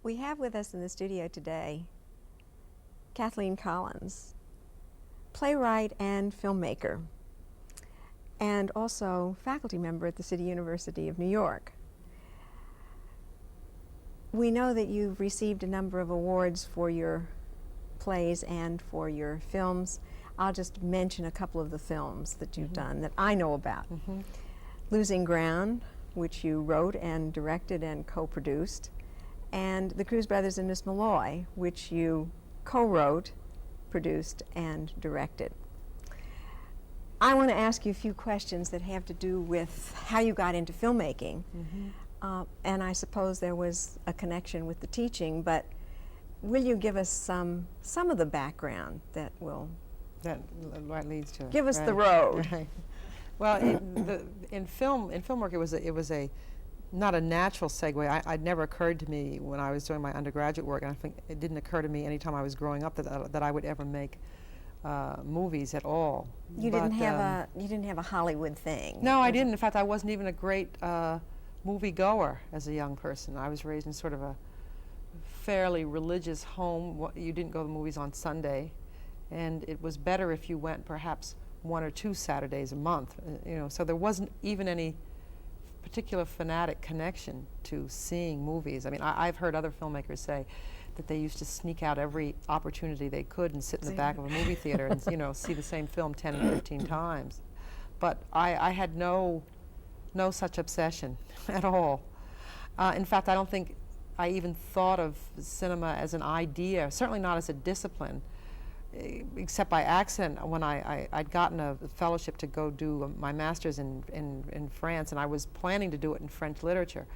We have with us in the studio today Kathleen Collins, playwright and filmmaker, and also faculty member at the City University of New York. We know that you've received a number of awards for your plays and for your films. I'll just mention a couple of the films that you've done that I know about. Losing Ground, which you wrote and directed and co-produced, and The Cruz Brothers and Miss Malloy, which you co-wrote, produced, and directed. I want to ask you a few questions that have to do with how you got into filmmaking. And I suppose there was a connection with the teaching, but will you give us some of the background that will what leads to it. Give us the road. Right. Well, in film work, it was not a natural segue. It never occurred to me when I was doing my undergraduate work, and I think it didn't occur to me anytime I was growing up that I would ever make movies at all. You didn't have a Hollywood thing. No, I didn't. In fact, I wasn't even a great movie goer as a young person. I was raised in sort of a fairly religious home. You didn't go to movies on Sunday, and it was better if you went perhaps 1 or 2 Saturdays a month. So there wasn't even any particular fanatic connection to seeing movies. I mean, I've heard other filmmakers say that they used to sneak out every opportunity they could and sit in the back of a movie theater and see the same film 10 and 15 times. But I had no such obsession at all. In fact, I don't think I even thought of cinema as an idea, certainly not as a discipline, except by accident when I'd gotten a fellowship to go do my master's in France, and I was planning to do it in French literature.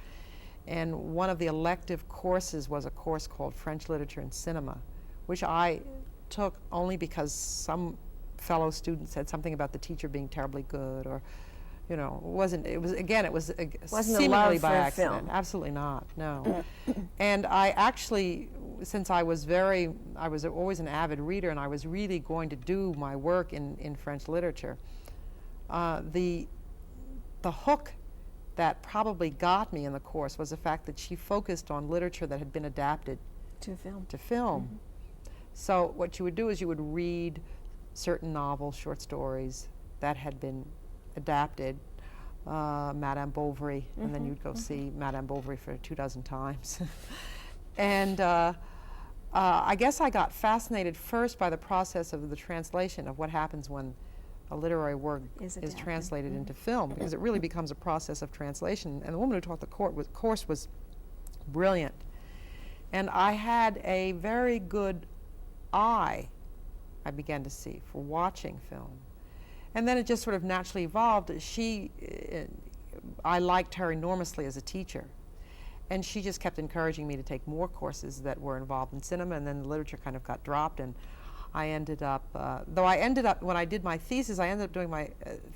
And one of the elective courses was a course called French Literature and Cinema, which I took only because some fellow student said something about the teacher being terribly good, or it was seemingly by accident. Film. Absolutely not, no. And I actually, since I was always an avid reader, and I was really going to do my work in French literature, the hook that probably got me in the course was the fact that she focused on literature that had been adapted to film. So what you would do is you would read certain novels, short stories that had been adapted, Madame Bovary, and then you'd go see Madame Bovary for 24 times. And I guess I got fascinated first by the process of the translation of what happens when a literary work is translated into film, because it really becomes a process of translation. And the woman who taught the course was brilliant. And I had a very good eye, I began to see, for watching film. And then it just sort of naturally evolved. I liked her enormously as a teacher. And she just kept encouraging me to take more courses that were involved in cinema, and then the literature kind of got dropped. And I ended up, when I did my thesis, I ended up doing my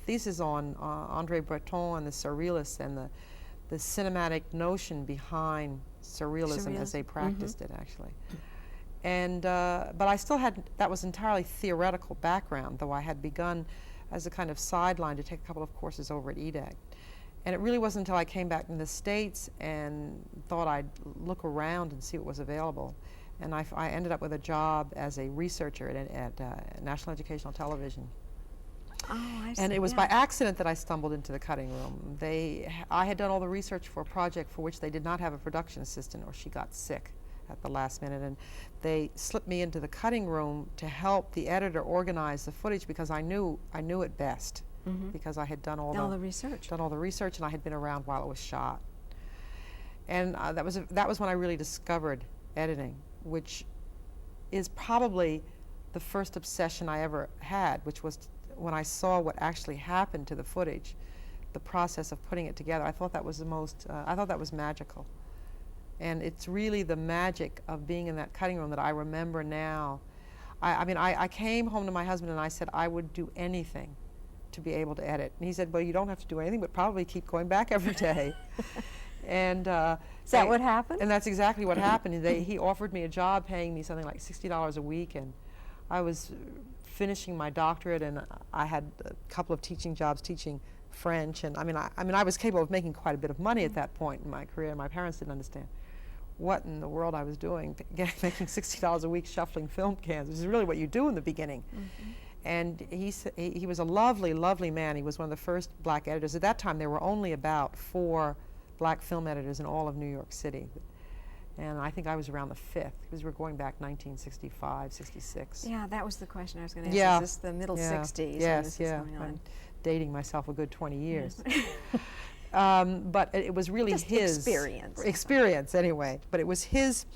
thesis on André Breton and the Surrealists and the cinematic notion behind surrealism as they practiced it, actually. And, but I still had, that was entirely theoretical background, though I had begun as a kind of sideline to take a couple of courses over at EDAC. And it really wasn't until I came back in the States and thought I'd look around and see what was available. And I ended up with a job as a researcher at National Educational Television. Oh, I see. And it was by accident that I stumbled into the cutting room. I had done all the research for a project for which they did not have a production assistant, or she got sick at the last minute, and they slipped me into the cutting room to help the editor organize the footage, because I knew it best, because I had done all the research, and I had been around while it was shot. And that was when I really discovered editing, which is probably the first obsession I ever had, which was when I saw what actually happened to the footage, the process of putting it together. I thought that was I thought that was magical. And it's really the magic of being in that cutting room that I remember now. I came home to my husband and I said I would do anything to be able to edit. And he said, well, you don't have to do anything, but probably keep going back every day. And is that what happened? And that's exactly what happened. He offered me a job paying me something like $60 a week, and I was finishing my doctorate, and I had a couple of teaching jobs teaching French, and I was capable of making quite a bit of money at that point in my career. My parents didn't understand what in the world I was doing, making $60 a week shuffling film cans, which is really what you do in the beginning. And he was a lovely, lovely man. He was one of the first black editors. At that time, there were only about 4 black film editors in all of New York City. And I think I was around the 5th, because we're going back 1965, 66. Yeah, that was the question I was going to ask. Yeah. Is this the middle 60s? when Yes, this is yeah. going on? I'm dating myself a good 20 years. But it was really Just his experience anyway. But it was his,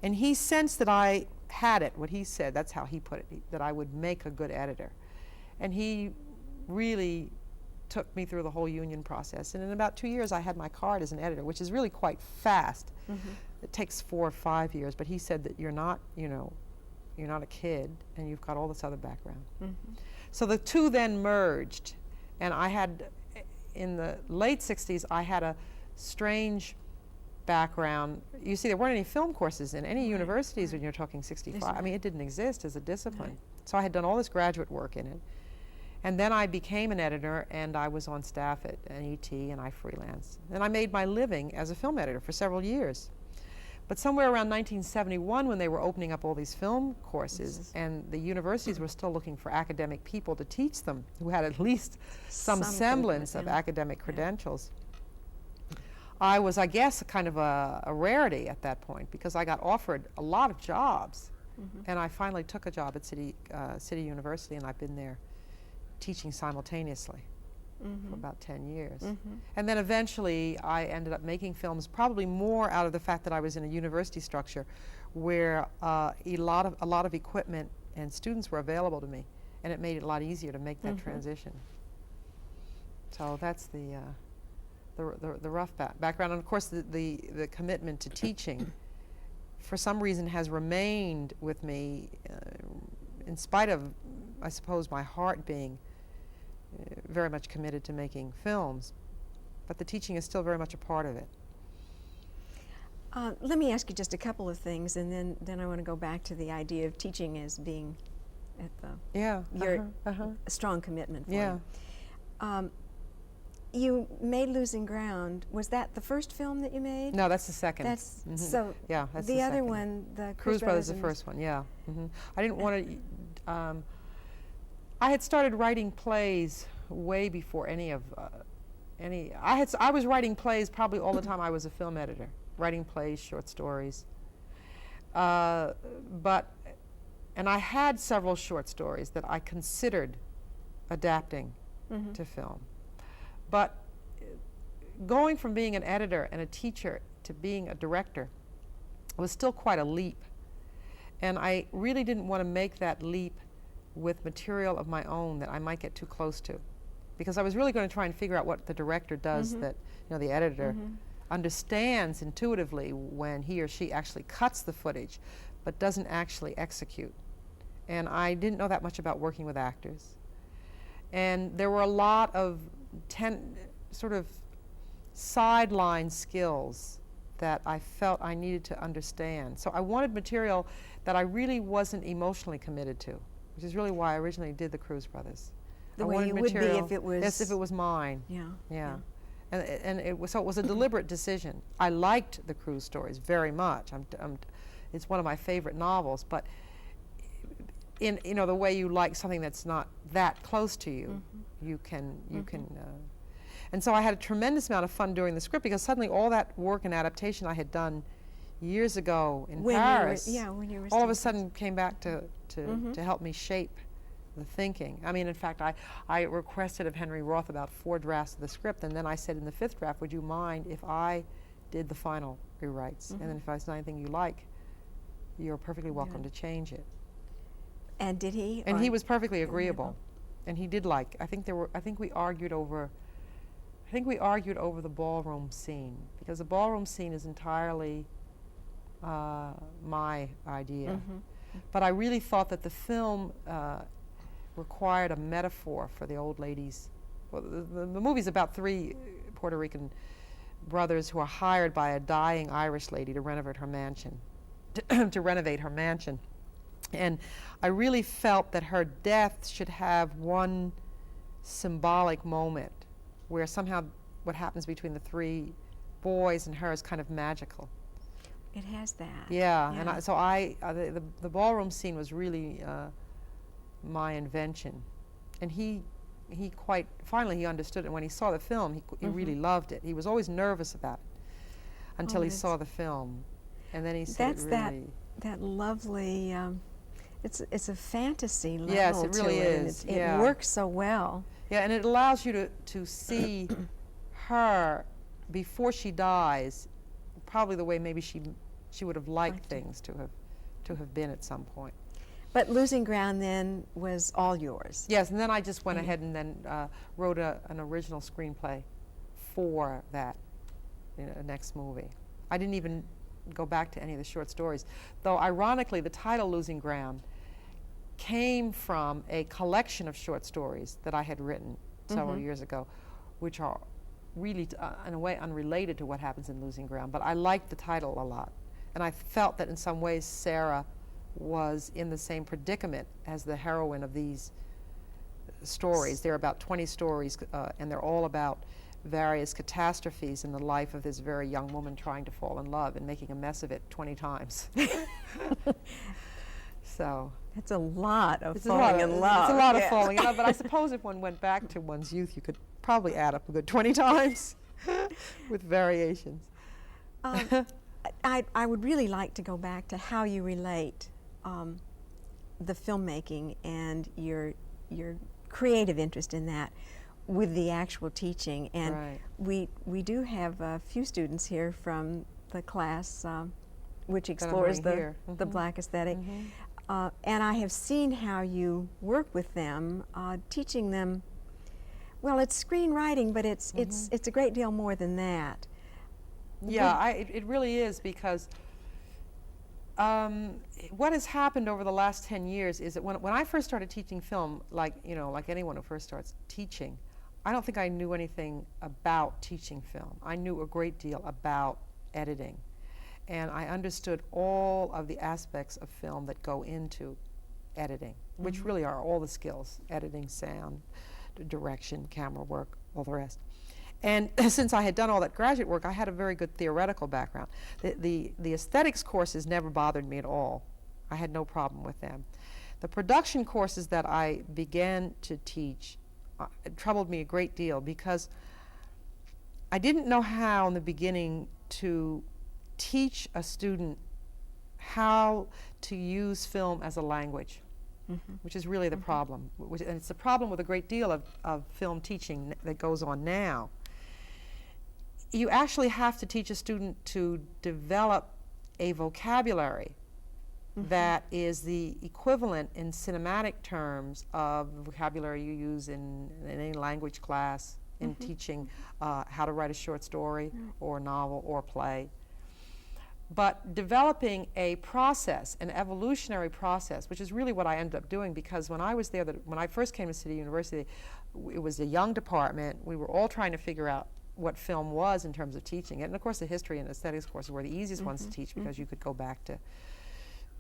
and he sensed that I had it. What he said, that's how he put it, that I would make a good editor. And he really took me through the whole union process. And in about 2 years, I had my card as an editor, which is really quite fast. It takes 4 or 5 years. But he said that you're not, you're not a kid, and you've got all this other background. So the two then merged, and I had, in the late 60s, I had a strange background. You see, there weren't any film courses in any universities when you're talking 65. I mean, it didn't exist as a discipline. So I had done all this graduate work in it. And then I became an editor, and I was on staff at NET, and I freelanced. And I made my living as a film editor for several years. But somewhere around 1971, when they were opening up all these film courses, and the universities were still looking for academic people to teach them, who had at least some semblance of academic credentials, I was, I guess, kind of a rarity at that point, because I got offered a lot of jobs. And I finally took a job at City University, and I've been there teaching simultaneously for about 10 years. And then eventually I ended up making films, probably more out of the fact that I was in a university structure where a lot of equipment and students were available to me, and it made it a lot easier to make that transition. So that's the rough background. And of course the commitment to teaching for some reason has remained with me in spite of, I suppose, my heart being very much committed to making films, but the teaching is still very much a part of it. Let me ask you just a couple of things, and then I want to go back to the idea of teaching as being at the a strong commitment for you. You made Losing Ground. Was that the first film that you made? No, that's the second. That's so. Yeah, that's the other second. one, the Cruz Brothers, the first one. Yeah, I didn't want to. I had started writing plays way before any of any. I was writing plays probably all the time I was a film editor, writing plays, short stories. And I had several short stories that I considered adapting to film. But going from being an editor and a teacher to being a director was still quite a leap. And I really didn't want to make that leap with material of my own that I might get too close to. Because I was really going to try and figure out what the director does that, the editor understands intuitively when he or she actually cuts the footage, but doesn't actually execute. And I didn't know that much about working with actors. And there were a lot of sort of sideline skills that I felt I needed to understand. So I wanted material that I really wasn't emotionally committed to, which is really why I originally did the Cruz Brothers. The way you would be if it was... Yes, if it was mine. Yeah. And it was a deliberate decision. I liked the Cruz stories very much. It's one of my favorite novels, but in the way you like something that's not that close to you, you can and so I had a tremendous amount of fun doing the script, because suddenly all that work and adaptation I had done years ago in Paris, when you were all of a sudden came back to help me shape the thinking. I mean, in fact, I requested of Henry Roth about 4 drafts of the script, and then I said in the 5th draft, would you mind if I did the final rewrites? And then if there's anything you like, you're perfectly welcome to change it. And did he? And he was perfectly agreeable. And he did like, I think we argued over the ballroom scene, because the ballroom scene is entirely my idea. But I really thought that the film required a metaphor for the old ladies. Well, the movie's about 3 Puerto Rican brothers who are hired by a dying Irish lady to renovate her mansion. And I really felt that her death should have one symbolic moment where somehow what happens between the 3 boys and her is kind of magical. It has that. Yeah, and the ballroom scene was really my invention, and he finally he understood it. When he saw the film, he really loved it. He was always nervous about it until he saw the film, and then he said that's it really. that lovely. It's a fantasy level. Yes, it really to it, is. And it works so well. Yeah, and it allows you to see her before she dies, probably the way maybe she would have liked things to have been at some point. But Losing Ground then was all yours. Yes, and then I just went ahead and then wrote an original screenplay for that next movie. I didn't even go back to any of the short stories, though ironically the title Losing Ground came from a collection of short stories that I had written several years ago, which are really in a way unrelated to what happens in Losing Ground, but I liked the title a lot, and I felt that in some ways Sarah was in the same predicament as the heroine of these stories. There are about 20 stories, and they're all about various catastrophes in the life of this very young woman trying to fall in love and making a mess of it 20 times. So it's a lot of falling in love. It's a lot of falling in love, but I suppose if one went back to one's youth, you could probably add up a good 20 times with variations. I would really like to go back to how you relate the filmmaking and your creative interest in that with the actual teaching. And we do have a few students here from the class which explores the Black aesthetic. And I have seen how you work with them, teaching them, well, it's screenwriting, but it's a great deal more than that. Yeah, it really is, because what has happened over the last 10 years is that when I first started teaching film, like anyone who first starts teaching, I don't think I knew anything about teaching film. I knew a great deal about editing, and I understood all of the aspects of film that go into editing, which really are all the skills: editing, sound, direction, camera work, all the rest. And since I had done all that graduate work, I had a very good theoretical background. The aesthetics courses never bothered me at all. I had no problem with them. The production courses that I began to teach troubled me a great deal, because I didn't know how in the beginning to teach a student how to use film as a language, which is really the problem. And it's the problem with a great deal of film teaching that goes on now. You actually have to teach a student to develop a vocabulary that is the equivalent in cinematic terms of the vocabulary you use in any language class, in teaching how to write a short story or a novel or a play. But developing a process, an evolutionary process, which is really what I ended up doing, because when I was there, when I first came to City University, it was a young department. We were all trying to figure out what film was in terms of teaching it. And of course the history and aesthetics courses were the easiest ones to teach, because you could go back to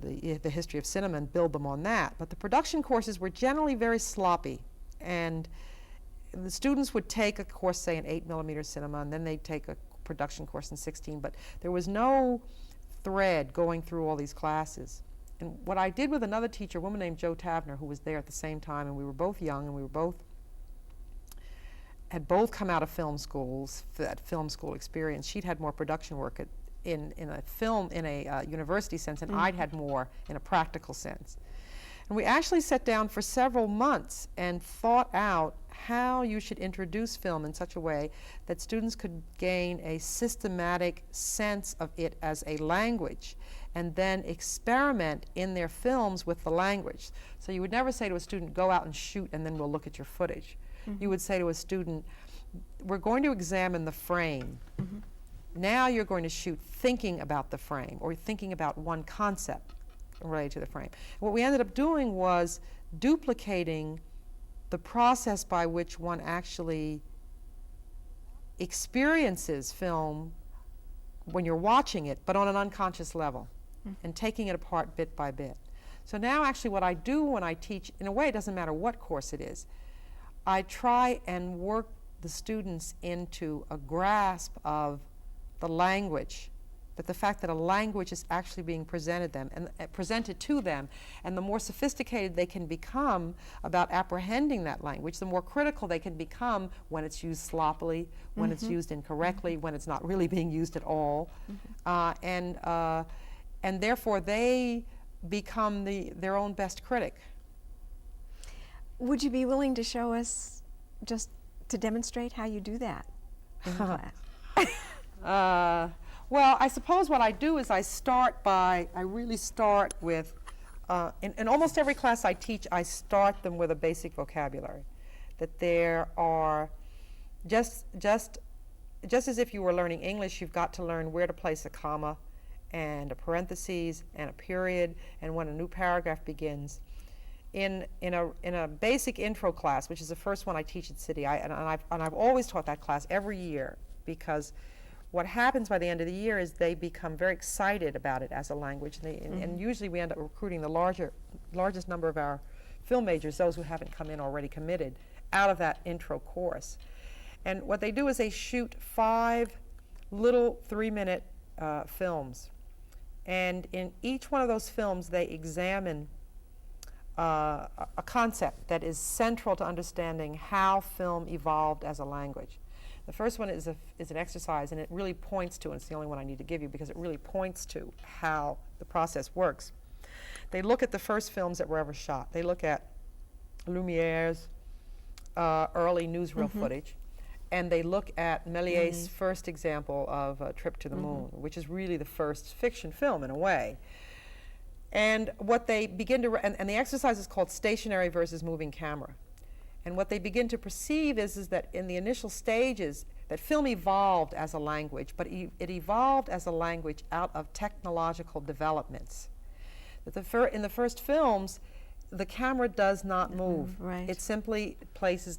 the history of cinema and build them on that. But the production courses were generally very sloppy, and the students would take a course, say in 8mm cinema, and then they'd take a production course in 16, but there was no thread going through all these classes. And what I did with another teacher, a woman named Jo Tavner, who was there at the same time, and we were both young, and we were had both come out of film schools, that film school experience. She'd had more production work in a university sense, and I'd had more in a practical sense. And we actually sat down for several months and thought out how you should introduce film in such a way that students could gain a systematic sense of it as a language, and then experiment in their films with the language. So you would never say to a student, go out and shoot and then we'll look at your footage. You would say to a student, we're going to examine the frame. Now you're going to shoot thinking about the frame, or thinking about one concept related to the frame. What we ended up doing was duplicating the process by which one actually experiences film when you're watching it, but on an unconscious level, and taking it apart bit by bit. So now actually what I do when I teach, in a way it doesn't matter what course it is, I try and work the students into a grasp of the language that the fact that a language is actually being presented to them, and the more sophisticated they can become about apprehending that language, the more critical they can become when it's used sloppily, when it's used incorrectly, when it's not really being used at all, and therefore they become their own best critic. Would you be willing to show us, just to demonstrate how you do that in class? Well, I suppose what I do is I really start with, in almost every class I teach, I start them with a basic vocabulary. That there are, just as if you were learning English, you've got to learn where to place a comma and a parentheses and a period and when a new paragraph begins. In a basic intro class, which is the first one I teach at City, and I've always taught that class every year, because what happens by the end of the year is they become very excited about it as a language, and usually we end up recruiting the largest number of our film majors, those who haven't come in already committed, out of that intro course. And what they do is they shoot 5 little 3-minute films, and in each one of those films they examine a concept that is central to understanding how film evolved as a language. The first one is an exercise, and it really points to, and it's the only one I need to give you because it really points to how the process works. They look at the first films that were ever shot. They look at Lumiere's early newsreel footage, and they look at Méliès's first example of A Trip to the Moon, which is really the first fiction film in a way. And what they begin to, and the exercise is called stationary versus moving camera. And what they begin to perceive is that in the initial stages, that film evolved as a language, but it evolved as a language out of technological developments. That in the first films, the camera does not move. Right. It simply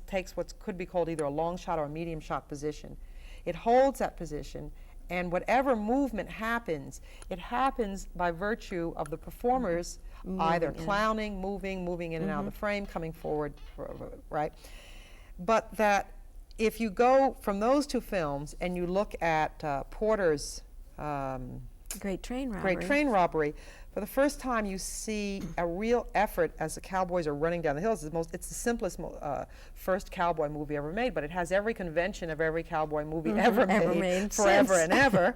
takes what could be called either a long shot or a medium shot position. It holds that position, and whatever movement happens, it happens by virtue of the performers either clowning, moving in and out of the frame, coming forward, right? But that if you go from those 2 films and you look at Porter's Great Train Robbery. Great Train Robbery, for the first time you see a real effort as the cowboys are running down the hills. It's the simplest first cowboy movie ever made, but it has every convention of every cowboy movie ever made forever and ever.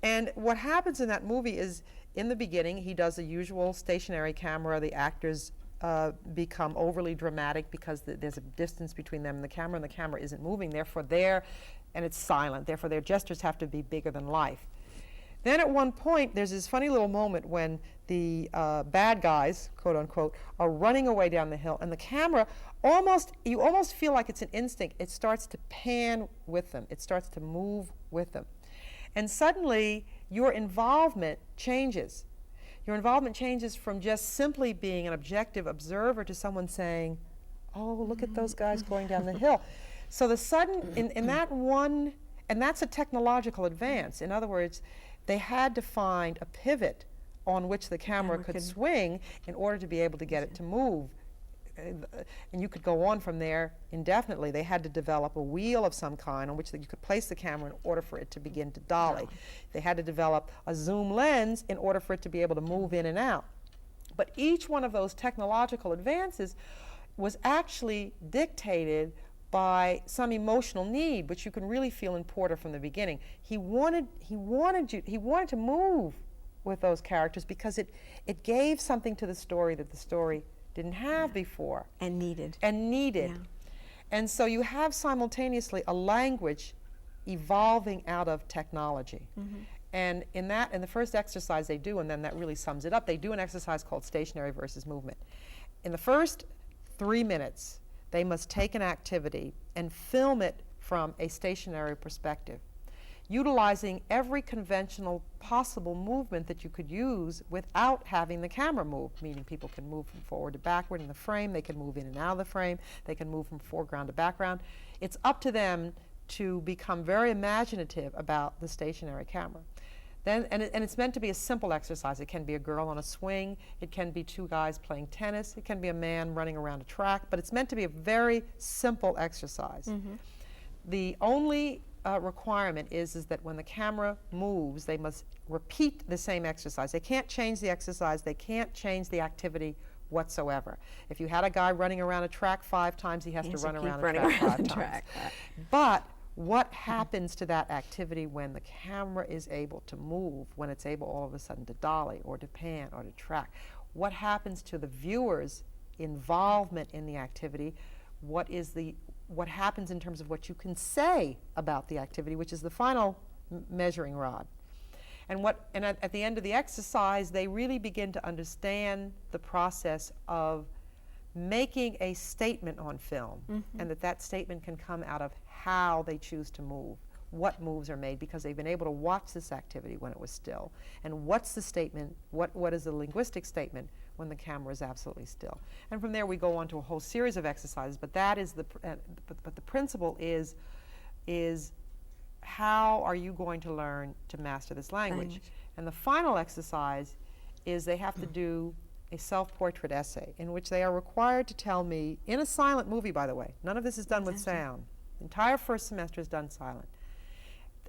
And what happens in that movie is, in the beginning, he does the usual stationary camera. The actors become overly dramatic because there's a distance between them and the camera isn't moving. Therefore, and it's silent. Therefore, their gestures have to be bigger than life. Then at one point, there's this funny little moment when the bad guys, quote unquote, are running away down the hill, and the camera you almost feel like it's an instinct. It starts to pan with them. It starts to move with them. And suddenly, your involvement changes. Your involvement changes from just simply being an objective observer to someone saying, oh, look at those guys going down the hill. So the sudden, in that one, and that's a technological advance. In other words, they had to find a pivot on which the camera could swing in order to be able to get it to move. And you could go on from there indefinitely. They had to develop a wheel of some kind on which you could place the camera in order for it to begin to dolly. They had to develop a zoom lens in order for it to be able to move in and out. But each one of those technological advances was actually dictated by some emotional need, which you can really feel in Porter from the beginning. He wanted to move with those characters because it gave something to the story that the story didn't have before. And needed. Yeah. And so you have simultaneously a language evolving out of technology. And in the first exercise they do, and then that really sums it up, they do an exercise called stationary versus movement. In the first 3 minutes, they must take an activity and film it from a stationary perspective, utilizing every conventional possible movement that you could use without having the camera move, meaning people can move from forward to backward in the frame, they can move in and out of the frame, they can move from foreground to background. It's up to them to become very imaginative about the stationary camera. And it's meant to be a simple exercise. It can be a girl on a swing, it can be 2 guys playing tennis, it can be a man running around a track, but it's meant to be a very simple exercise. The only requirement is that when the camera moves, they must repeat the same exercise. They can't change the exercise. They can't change the activity whatsoever. If you had a guy running around a track 5 times, he has to run around a track 5 times. But what happens to that activity when the camera is able to move, when it's able all of a sudden to dolly or to pan or to track? What happens to the viewer's involvement in the activity? What happens in terms of what you can say about the activity, which is the final measuring rod? And at the end of the exercise, they really begin to understand the process of making a statement on film, and that statement can come out of how they choose to move, what moves are made, because they've been able to watch this activity when it was still. And what's the statement, what is the linguistic statement when the camera is absolutely still? And from there we go on to a whole series of exercises, but that is but the principle is how are you going to learn to master this language? And the final exercise is they have to do a self-portrait essay in which they are required to tell me, in a silent movie, by the way, none of this is done with sound. The entire first semester is done silent.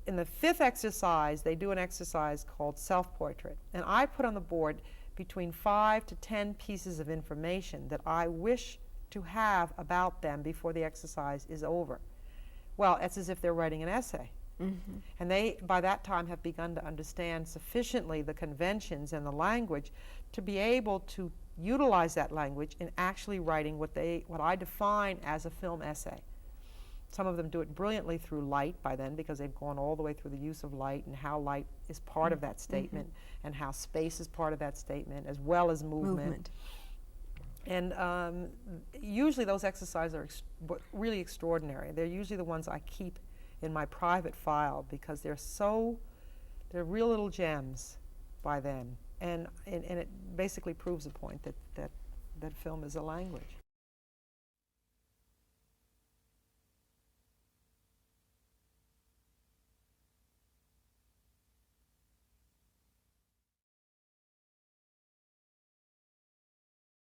In the 5th exercise, they do an exercise called self-portrait, and I put on the board between 5 to 10 pieces of information that I wish to have about them before the exercise is over. Well, it's as if they're writing an essay. And they, by that time, have begun to understand sufficiently the conventions and the language to be able to utilize that language in actually writing what I define as a film essay. Some of them do it brilliantly through light by then, because they've gone all the way through the use of light and how light is part of that statement and how space is part of that statement, as well as movement. And usually those exercises are really extraordinary. They're usually the ones I keep in my private file because they're real little gems by then. And it basically proves the point that film is a language.